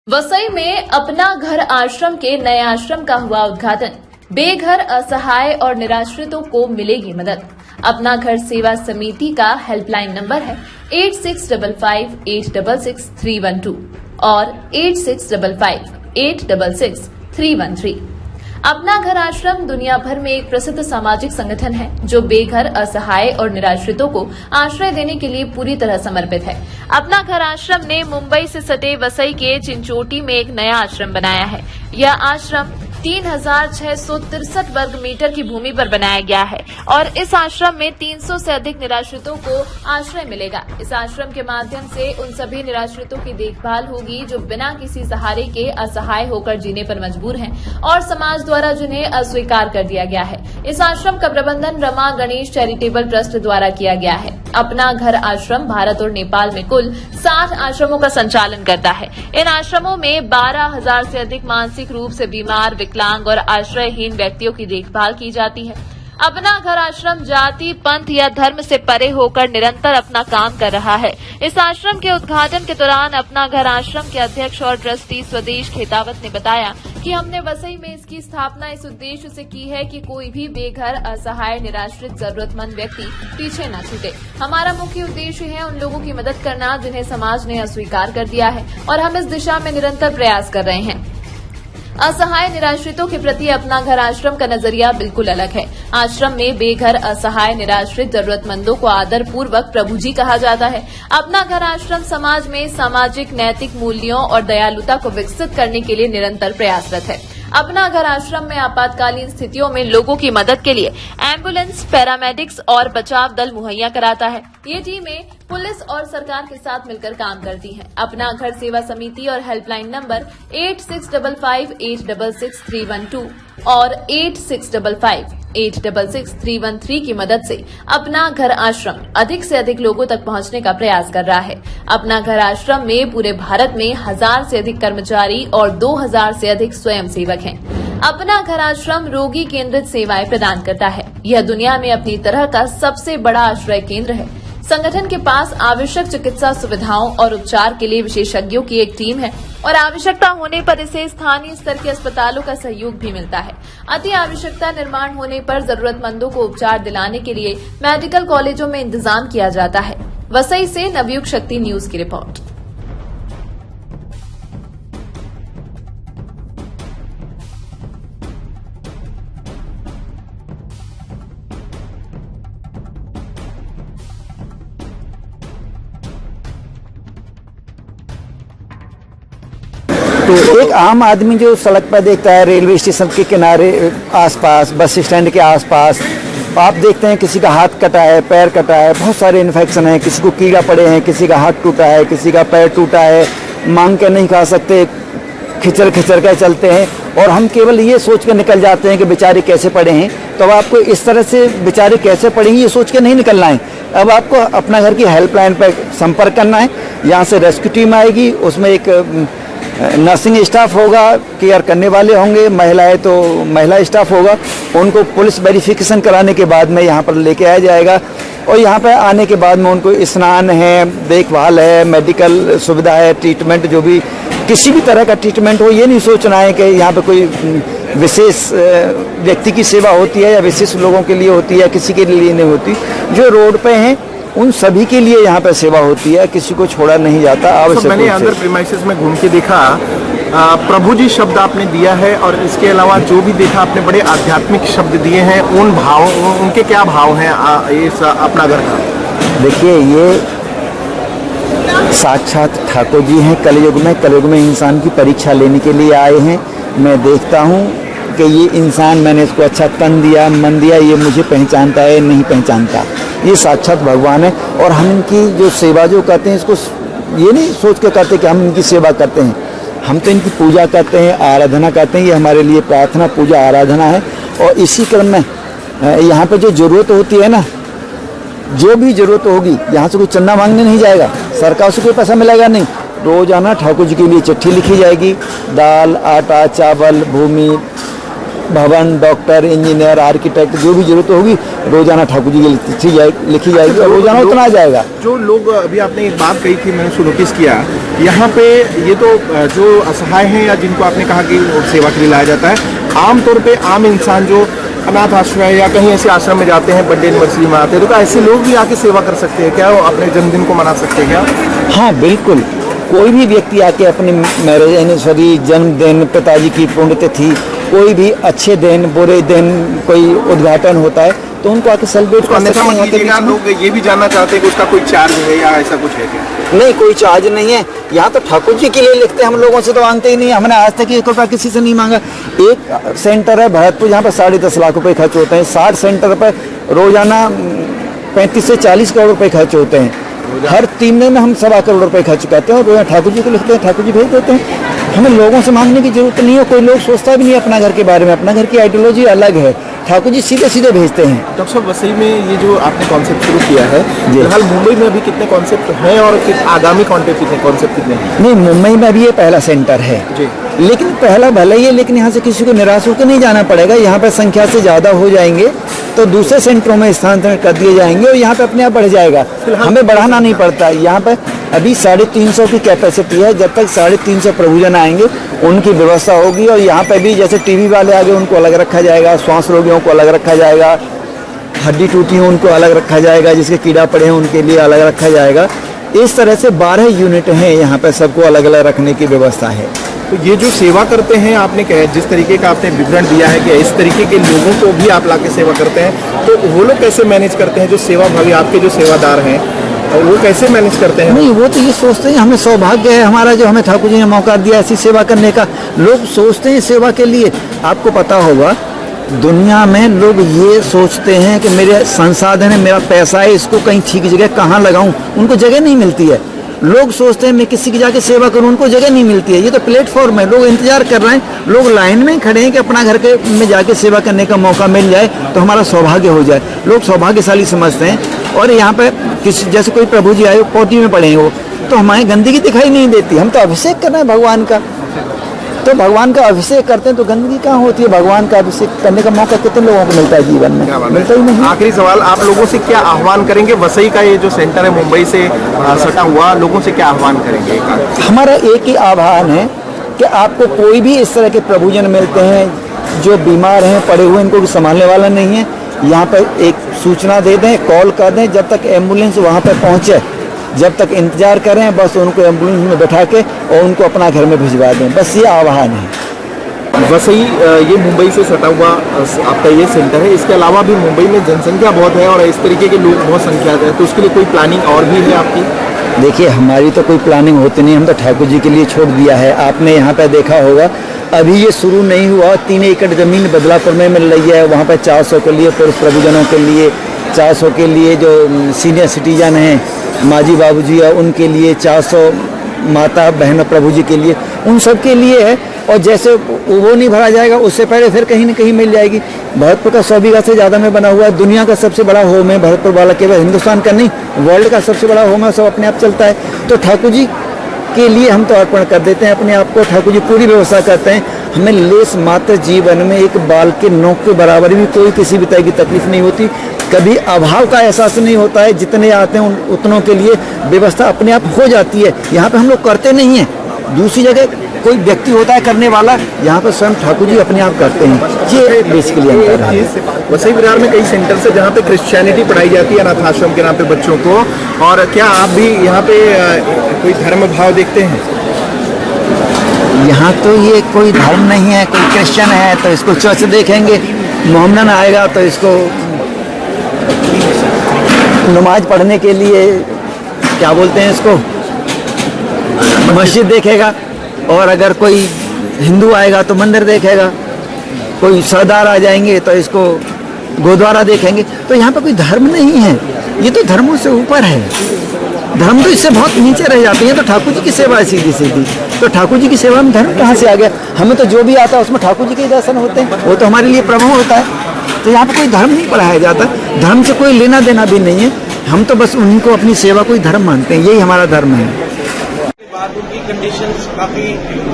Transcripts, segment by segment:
वसई में अपना घर आश्रम के नए आश्रम का हुआ उद्घाटन। बेघर, असहाय और निराश्रितों को मिलेगी मदद। अपना घर सेवा समिति का हेल्पलाइन नंबर है 8655866312 और 8655866313। अपना घर आश्रम दुनिया भर में एक प्रसिद्ध सामाजिक संगठन है जो बेघर, असहाय और निराश्रितों को आश्रय देने के लिए पूरी तरह समर्पित है। अपना घर आश्रम ने मुंबई से सटे वसई के चिंचोटी में एक नया आश्रम बनाया है। यह आश्रम 3663 वर्ग मीटर की भूमि पर बनाया गया है और इस आश्रम में 300 से अधिक निराश्रितों को आश्रय मिलेगा। इस आश्रम के माध्यम से उन सभी निराश्रितों की देखभाल होगी जो बिना किसी सहारे के असहाय होकर जीने पर मजबूर हैं और समाज द्वारा जिन्हें अस्वीकार कर दिया गया है। इस आश्रम का प्रबंधन रमा गणेश चैरिटेबल ट्रस्ट द्वारा किया गया है। अपना घर आश्रम भारत और नेपाल में कुल 60 आश्रमों का संचालन करता है। इन आश्रमों में 12,000 से अधिक मानसिक रूप से बीमार, विकलांग और आश्रयहीन व्यक्तियों की देखभाल की जाती है। अपना घर आश्रम जाति, पंथ या धर्म से परे होकर निरंतर अपना काम कर रहा है। इस आश्रम के उद्घाटन के दौरान अपना घर आश्रम के अध्यक्ष और ट्रस्टी स्वदेश खेतावत ने बताया कि हमने वसई में इसकी स्थापना इस उद्देश्य से की है कि कोई भी बेघर, असहाय, निराश्रित, जरूरतमंद व्यक्ति पीछे न छूटे। हमारा मुख्य उद्देश्य है उन लोगों की मदद करना जिन्हें समाज ने अस्वीकार कर दिया है और हम इस दिशा में निरंतर प्रयास कर रहे हैं। असहाय निराश्रितों के प्रति अपना घर आश्रम का नजरिया बिल्कुल अलग है। आश्रम में बेघर, असहाय, निराश्रित, जरूरतमंदों को आदर पूर्वक प्रभु जी कहा जाता है। अपना घर आश्रम समाज में सामाजिक, नैतिक मूल्यों और दयालुता को विकसित करने के लिए निरंतर प्रयासरत है। अपना घर आश्रम में आपातकालीन स्थितियों में लोगों की मदद के लिए एम्बुलेंस, पैरामेडिक्स और बचाव दल मुहैया कराता है। ये टीमें पुलिस और सरकार के साथ मिलकर काम करती हैं। अपना घर सेवा समिति और हेल्पलाइन नंबर 8655866312 और 8655866313 की मदद से अपना घर आश्रम अधिक से अधिक लोगों तक पहुंचने का प्रयास कर रहा है। अपना घर आश्रम में पूरे भारत में 1000 से अधिक कर्मचारी और 2000 से अधिक स्वयंसेवक हैं। अपना घर आश्रम रोगी केंद्रित सेवाएं प्रदान करता है। यह दुनिया में अपनी तरह का सबसे बड़ा आश्रय केंद्र है। संगठन के पास आवश्यक चिकित्सा सुविधाओं और उपचार के लिए विशेषज्ञों की एक टीम है और आवश्यकता होने पर इसे स्थानीय स्तर के अस्पतालों का सहयोग भी मिलता है। अति आवश्यकता निर्माण होने पर जरूरतमंदों को उपचार दिलाने के लिए मेडिकल कॉलेजों में इंतजाम किया जाता है। वसई से नवयुग शक्ति न्यूज की रिपोर्ट। तो एक आम आदमी जो सड़क पर देखता है, रेलवे स्टेशन के किनारे आसपास, बस स्टैंड के आसपास, आप देखते हैं किसी का हाथ कटा है, पैर कटा है, बहुत सारे इन्फेक्शन है, किसी को कीड़ा पड़े हैं, किसी का हाथ टूटा है, किसी का पैर टूटा है, मांग के नहीं खा सकते, खिचर खिचर कर चलते हैं और हम केवल ये सोच के निकल जाते हैं कि बेचारे कैसे पड़े हैं। तो अब आपको इस तरह से बेचारे कैसे पड़ेंगे ये सोच के नहीं निकलना है। अब आपको अपना घर की हेल्पलाइन पर संपर्क करना है। यहाँ से रेस्क्यू टीम आएगी, उसमें एक नर्सिंग स्टाफ होगा, केयर करने वाले होंगे, महिलाएं तो महिला स्टाफ होगा। उनको पुलिस वेरिफिकेशन कराने के बाद में यहाँ पर लेके आया जाएगा और यहाँ पर आने के बाद में उनको स्नान है, देखभाल है, मेडिकल सुविधा है, ट्रीटमेंट, जो भी किसी भी तरह का ट्रीटमेंट हो। ये नहीं सोचना है कि यहाँ पे कोई विशेष व्यक्ति की सेवा होती है या विशेष लोगों के लिए होती है, किसी के लिए नहीं होती। जो रोड पे हैं उन सभी के लिए यहाँ पे सेवा होती है, किसी को छोड़ा नहीं जाता। आवश्यक मैंने अंदर प्रीमाइसेस में घूम के देखा, प्रभु जी शब्द आपने दिया है और इसके अलावा जो भी देखा आपने बड़े आध्यात्मिक शब्द दिए हैं। उन भाव, उनके क्या भाव हैं इस अपना घर का? देखिए, ये साक्षात ठाकुर जी हैं। कलयुग में इंसान की परीक्षा लेने के लिए आए हैं। मैं देखता हूँ कि ये इंसान, मैंने इसको अच्छा तन दिया, मन दिया, ये मुझे पहचानता है नहीं पहचानता। ये साक्षात भगवान है और हम इनकी जो सेवा जो करते हैं, इसको ये नहीं सोच के करते कि हम इनकी सेवा करते हैं, हम तो इनकी पूजा करते हैं, आराधना करते हैं। ये हमारे लिए प्रार्थना, पूजा, आराधना है। और इसी क्रम में यहाँ पे जो जरूरत होती है ना, जो भी जरूरत होगी, यहाँ से कोई चंदा मांगने नहीं जाएगा, सरकार से कोई पैसा मिलेगा नहीं। रोजाना ठाकुर जी के लिए चिट्ठी लिखी जाएगी, दाल, आटा, चावल, भूमि, भवन, डॉक्टर, इंजीनियर, आर्किटेक्ट, जो भी जरूरत होगी रोजाना ठाकुर जी की लिखी जाएगी और रोजाना उतना आ जाएगा। जो लोग, अभी आपने एक बात कही थी, मैंने नोटिस किया यहाँ पे ये तो जो असहाय हैं या जिनको आपने कहा कि सेवा के लिए लाया जाता है, आमतौर पे आम इंसान जो अनाथ आश्रय या कहीं ऐसे आश्रम में जाते हैं, बर्थडे एनिवर्सरी में आते हैं, तो क्या ऐसे लोग भी आके सेवा कर सकते हैं क्या? वो अपने जन्मदिन को मना सकते हैं क्या? हाँ बिल्कुल, कोई भी व्यक्ति आके अपनी मैरिज एनिवर्सरी, जन्मदिन, पिताजी की पुण्यतिथि, कोई भी अच्छे दिन बुरे दिन कोई उद्घाटन होता है तो उनको आके सेलिब्रेट कर सकते हैं। लोग ये भी जानना चाहते हैं कि उसका कोई चार्ज है या ऐसा कुछ है क्या? नहीं, कोई चार्ज नहीं है। यहाँ तो ठाकुर जी के लिए लिखते हैं, हम लोगों से तो मांगते ही नहीं। हमने आज तक 1 रुपया किसी से नहीं मांगा। एक सेंटर है भरतपुर जहाँ पर 10.5 लाख रुपए खर्च होते हैं। 60 सेंटर पर रोजाना 35 से 40 करोड़ रुपए खर्च होते हैं। हर 3 दिन में हम 1.25 करोड़ रुपए खर्च करते हैं और रोजाना ठाकुर जी को लिखते हैं, ठाकुर जी भेज देते हैं। हमें लोगों से मांगने की जरूरत नहीं है। कोई लोग सोचता भी नहीं है अपना घर के बारे में, अपना घर की आइडियोलॉजी अलग है। ठाकुर जी सीधे सीधे भेजते हैं। डॉक्टर साहब, वसई में ये जो आपने कॉन्सेप्ट शुरू किया है, फिलहाल मुंबई में अभी कितने कॉन्सेप्ट हैं और आगामी कॉन्सेप्ट कितने हैं? नहीं, मुंबई में अभी ये पहला सेंटर है जी, लेकिन पहला भले ही है, लेकिन यहाँ से किसी को निराश होकर नहीं जाना पड़ेगा। यहाँ पर संख्या से ज़्यादा हो जाएंगे तो दूसरे सेंटरों में स्थानांतरण कर दिए जाएंगे और यहाँ पे अपने आप बढ़ जाएगा। हमें बढ़ाना नहीं पड़ता। यहाँ पे अभी 350 की कैपेसिटी है। जब तक 350 प्रभुजन आएंगे उनकी व्यवस्था होगी। और यहाँ पे भी जैसे टीबी वाले आगे उनको अलग रखा जाएगा, श्वास रोगियों को अलग रखा जाएगा, हड्डी टूटी हो उनको अलग रखा जाएगा, जिसके कीड़ा पड़े हैं उनके लिए अलग रखा जाएगा। इस तरह से 12 यूनिट हैं यहाँ पे, सबको अलग अलग रखने की व्यवस्था है। तो ये जो सेवा करते हैं, आपने कहा जिस तरीके का आपने विवरण दिया है कि इस तरीके के लोगों को भी आप लाके सेवा करते हैं, तो वो लोग कैसे मैनेज करते हैं? जो सेवा भावी आपके जो सेवादार हैं वो कैसे मैनेज करते हैं? नहीं, वो तो ये सोचते हैं हमें सौभाग्य है हमारा जो हमें ठाकुर जी ने मौका दिया ऐसी सेवा करने का। लोग सोचते हैं सेवा के लिए। आपको पता होगा दुनिया में लोग ये सोचते हैं कि मेरे संसाधन है, मेरा पैसा है, इसको कहीं ठीक जगह कहाँ लगाऊं। उनको जगह नहीं मिलती है। लोग सोचते हैं मैं किसी की जाके सेवा करूं, उनको जगह नहीं मिलती है। ये तो प्लेटफॉर्म है, लोग इंतजार कर रहे हैं। लोग लाइन में खड़े हैं कि अपना घर के में जाके सेवा करने का मौका मिल जाए तो हमारा सौभाग्य हो जाए। लोग सौभाग्यशाली समझते हैं। और यहाँ पे किसी जैसे कोई प्रभु जी आए पौटी में पड़े हैं वो, तो हमारी गंदगी दिखाई नहीं देती। हम तो अभिषेक कर रहे हैं भगवान का, तो भगवान का अभिषेक करते हैं तो गंदगी कहाँ होती है? भगवान का अभिषेक करने का मौका कितने लोगों को मिलता है जीवन में? मिलता ही नहीं। आखिरी सवाल, आप लोगों से क्या आह्वान करेंगे? वसई का ये जो सेंटर है मुंबई से सटा हुआ, लोगों से क्या आह्वान करेंगे? हमारा एक ही आह्वान है कि आपको कोई भी इस तरह के प्रभुजन मिलते हैं जो बीमार हैं, पड़े हुए, इनको संभालने वाला नहीं है, यहाँ पर एक सूचना दे दें, कॉल कर दें। जब तक एम्बुलेंस वहाँ पर पहुँचे जब तक इंतजार करें, बस उनको एम्बुलेंस में बैठा के और उनको अपना घर में भिजवा दें। बस ये आह्वान है। वसई ये मुंबई से सटा हुआ आपका ये सेंटर है। इसके अलावा भी मुंबई में जनसंख्या बहुत है और इस तरीके के लोग बहुत संख्या है, तो उसके लिए कोई प्लानिंग और भी है आपकी? देखिए, हमारी तो कोई प्लानिंग होती नहीं, हम तो ठाकुर जी के लिए छोड़ दिया है। आपने यहाँ पे देखा होगा अभी ये शुरू नहीं हुआ, 3 एकड़ जमीन बदलापुर में मिल रही है। वहाँ पर 400 के लिए पुरुष प्रभुजनों के लिए, 400 के लिए जो सीनियर सिटीजन हैं, माजी बाबूजी है, उनके लिए 400 माता बहन प्रभु जी के लिए, उन सब के लिए है। और जैसे वो नहीं भरा जाएगा उससे पहले फिर कहीं न कहीं मिल जाएगी। भरतपुर का 100 बीघा से ज़्यादा में बना हुआ है। दुनिया का सबसे बड़ा होम है भरतपुर वाला, केवल हिंदुस्तान का नहीं, वर्ल्ड का सबसे बड़ा होम है। सब अपने आप चलता है। तो ठाकुर जी के लिए हम तो अर्पण कर देते हैं अपने आप को। ठाकुर जी पूरी व्यवस्था करते हैं। हमें लेस मात्र जीवन में एक बाल के नोक के बराबर भी कोई किसी भी तरह की तकलीफ नहीं होती। कभी अभाव का एहसास नहीं होता है। जितने आते हैं उतनों के लिए व्यवस्था अपने आप हो जाती है। यहाँ पे हम लोग करते नहीं हैं। दूसरी जगह कोई व्यक्ति होता है करने वाला, यहाँ पर स्वयं ठाकुर जी अपने आप करते हैं। ये बेसिकली अंतर है। वसई विरार में कई सेंटर्स है जहाँ पे क्रिश्चियनिटी पढ़ाई जाती है अनाथ आश्रम के नाम पे बच्चों को, और क्या आप भी यहाँ पे कोई धर्म भाव देखते हैं? यहाँ तो ये कोई धर्म नहीं है। कोई क्रिश्चियन है तो इसको चर्च देखेंगे, मोहम्मदन आएगा तो इसको नमाज पढ़ने के लिए क्या बोलते हैं इसको, मस्जिद देखेगा। और अगर कोई हिंदू आएगा तो मंदिर देखेगा। कोई सरदार आ जाएंगे तो इसको गुरुद्वारा देखेंगे। तो यहाँ पे कोई धर्म नहीं है। ये तो धर्मों से ऊपर है। धर्म तो इससे बहुत नीचे रह जाते हैं। तो ठाकुर जी की सेवा है सीधी सीधी। तो ठाकुर जी की सेवा में धर्म कहाँ से आ गया? हमें तो जो भी आता है उसमें ठाकुर जी के दर्शन होते हैं। वो तो हमारे लिए प्रभु होता है। तो यहाँ पे कोई धर्म नहीं पढ़ाया जाता। धर्म से कोई लेना देना भी नहीं है। हम तो बस उन्हीं को अपनी सेवा को ही धर्म मानते हैं। यही हमारा धर्म है। उनकी कंडीशंस काफ़ी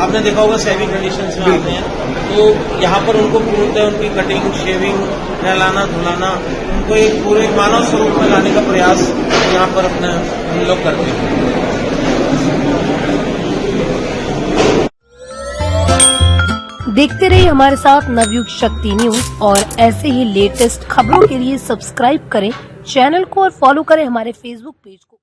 आपने देखा होगा, सेवी कंडीशंस में आते हैं। तो यहाँ पर उनको पूर्णतः उनकी कटिंग, शेविंग, नहलाना धुलाना, उनको एक पूरे मानव स्वरूप में लाने का प्रयास यहाँ पर अपने हम लोग करते हैं। देखते रहिए हमारे साथ नवयुग शक्ति न्यूज और ऐसे ही लेटेस्ट खबरों के लिए सब्सक्राइब करें चैनल को और फॉलो करें हमारे फेसबुक पेज को।